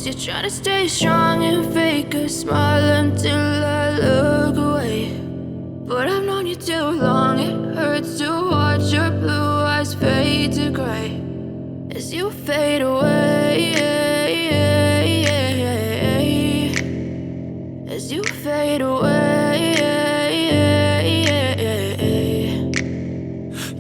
Guess you're trying to stay strong and fake a smile until I look away. But I've known you too long, it hurts to watch your blue eyes fade to gray as you fade away, as you fade away.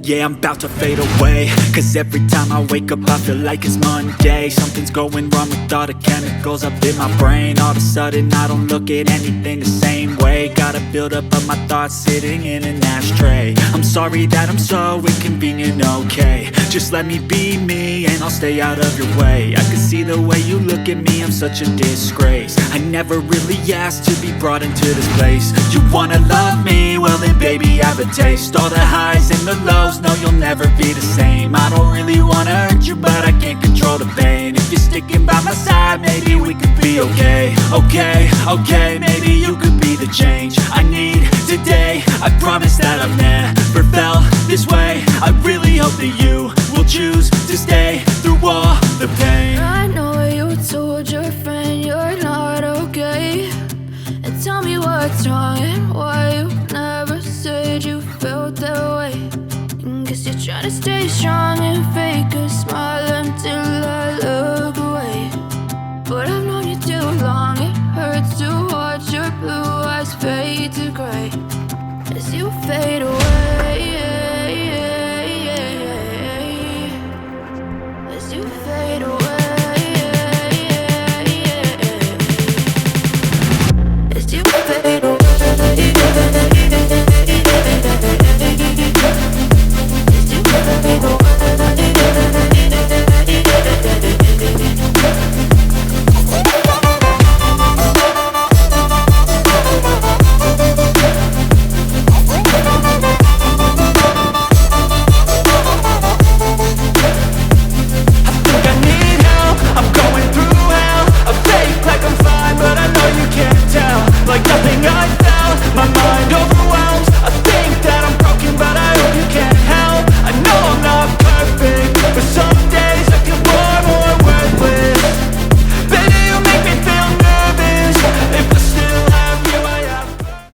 Yeah, I'm about to fade away, cause every time I wake up I feel like it's Monday. Something's going wrong with all the chemicals up in my brain. All of a sudden I don't look at anything the same way. Got a buildup of my thoughts sitting in an ashtray. I'm sorry that I'm so inconvenient, okay. Just let me be me and I'll stay out of your way. I can see the way you look at me, I'm such a disgrace. I never really asked to be brought into this place. You wanna love me? Well then baby I have a taste. All the highs and the lows, no, you'll never be the same. I don't really wanna hurt you, but I can't control the pain. If you're sticking by my side, maybe we could be okay. Okay, maybe you could be the change I need today. I promise that I've never felt this way. I really hope that you will choose to stay through all the pain. I know you told your friend you're not okay, and tell me what's wrong and why you never said you felt that way. Guess you're trying to stay strong and fake a smile until I look away. But I've known you too long, it hurts to watch your blue eyes fade to gray as you fade away, as you fade away.